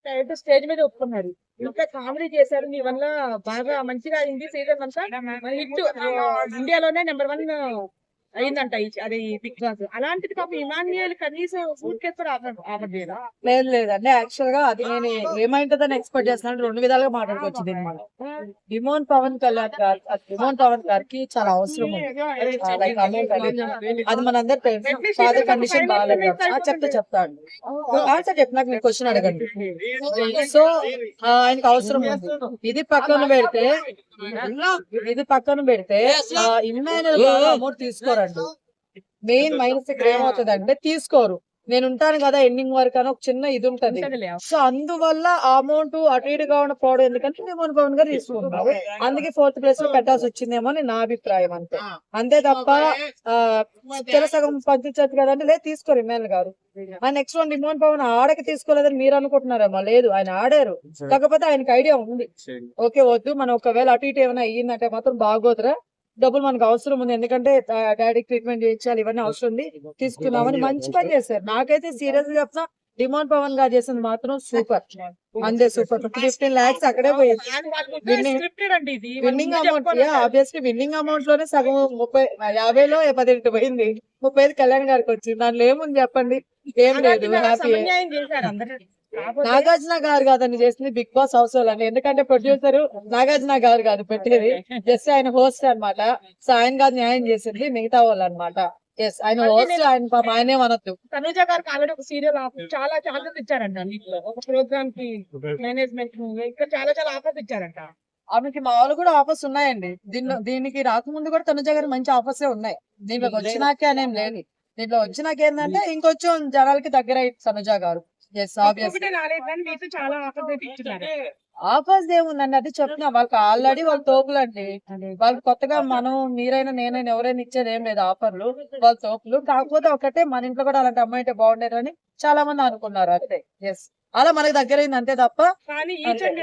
Direct stage మీద ఒప్పుకున్నారు. ఇంకా కామెడీ చేశారు. మీ వల్ల బాగా మంచిగా అయింది సీజన్ అంతా. హిట్ ఇండియాలోనే నెంబర్ 1 అయిందంట అది బిగ్ బాస్. అలాంటిది పాపం ఇమాన్యుయల్ కనీసం సూట్ కేసు కూడా ఆఫర్ చేయరా? లేదు లేదండి, యాక్చువల్ గా అది నేను ఏమైంటుందని ఎక్స్పెక్ట్ చేస్తున్నాను. 2 విధాలుగా మాట్లాడుకోవచ్చు మనం. డిమోన్ పవన్ కళ్యాణ్ గారు, డిమోన్ పవన్ గారికి చాలా అవసరం ఉంది. Like amount అనేది. అది మనందరూ తెలుసు. ఫాదర్ కండిషన్ బాగాలేదు. చెప్తాను ఆన్సర్ చెప్పినాక మీరు క్వశ్చన్ అడగండి. సో ఆయనకు అవసరం ఉంది. ఇది పక్కన పెడితే ఇమ్మాన్యుయల్ అమౌంట్ తీసుకోరండి. మెయిన్ మైనస్ ఇక్కడ ఏమవుతుంది అంటే తీసుకోరు. నేను ఉంటాను కదా ఎండింగ్ వరకు అని ఒక చిన్న ఇది ఉంటది. సో అందువల్ల ఆ అమౌంట్ అటు ఇటుగా పోవడం ఎందుకంటే డిమోన్ పవన్ గారు తీసుకుంటారు. అందుకే 4th ప్లేస్ లో పెట్టాల్సి వచ్చిందేమో అని నా అభిప్రాయం. అంతే తప్ప సగం పంపించచ్చు కదంటే లేదు, తీసుకోరు ఇమ్మాన్యుయల్ గారు. నెక్స్ట్ వన్ డిమోన్ పవన్ ఆడకి తీసుకోలేదని మీరు అనుకుంటున్నారేమో, లేదు ఆయన ఆడారు. కాకపోతే ఆయనకి ఐడియా ఉంది, ఓకే వద్దు మనం ఒకవేళ అటు ఇటు ఏమైనా అయ్యిందంటే మాత్రం బాగోదురా, డబ్బులు మనకు అవసరం ఉంది, ఎందుకంటే డాడీకి ట్రీట్మెంట్ చేయించాలి, ఇవన్నీ అవసరం ఉంది, తీసుకున్నామని మంచి పని చేశారు. నాకైతే సీరియస్ గా చెప్తా, డిమోన్ పవన్ గారు చేసింది మాత్రం సూపర్. అంతే సూపర్. 15 lakhs అక్కడే పోయింది. Winnowing amount obviously winnowing amount లోనే సగం 50లో 18 పోయింది. 35 కళ్యాణ్ గారికి వచ్చింది. దాంట్లో ఏముంది చెప్పండి? ఏం లేదు. హ్యాపీ. నాగార్జున గారు కాదని చేసింది బిగ్ బాస్ హౌస్ అని. ఎందుకంటే ప్రొడ్యూసర్ నాగార్జున గారు కాదు పెట్టేది, జస్ట్ ఆయన హోస్ట్ అన్నమాట. సో ఆయన కాదు న్యాయం చేసింది, మిగతా వాళ్ళు అనమాట. ఎస్, ఆయన హోస్ట్, ఆయన ఆయనే అనొద్దు. తనుజ గారికి ఆల్రెడీ ఒక సీరియల్ చాలా ఛాన్సెస్ ఇచ్చారంట. ఒక ప్రోగ్రామ్ కి మేనేజ్మెంట్ ఇంకా చాలా ఆఫర్స్ ఇచ్చారంట. ఆమెకి మా వాళ్ళు కూడా ఆఫర్స్ ఉన్నాయండి. దీనికి రాకముందు కూడా తనుజ గారు మంచి ఆఫర్స్ ఉన్నాయి. దీంట్లోకి వచ్చినాకే అనేం లేదు. దీంట్లో వచ్చినాక ఏంటంటే ఇంకొంచెం జనాలకి దగ్గర అయింది తనుజ గారు. చాలా ఆఫర్స్ ఇచ్చారు. ఆఫర్స్ ఏముందండి, అది చెప్తున్నా. వాళ్ళకి ఆల్రెడీ వాళ్ళు తోపులు అండి. వాళ్ళు కొత్తగా మీరైనా నేనైనా ఎవరైనా ఇచ్చేది ఏం లేదు ఆఫర్లు. వాళ్ళ తోపులు. కాకపోతే ఒకటే, మన ఇంట్లో కూడా అలాంటి అమ్మాయి అంటే బాగుండేది అని చాలా మంది అనుకున్నారు అంతే. ఎస్, అలా మనకి దగ్గర అయింది అంతే తప్ప. కానీ ఈచ్ అండ్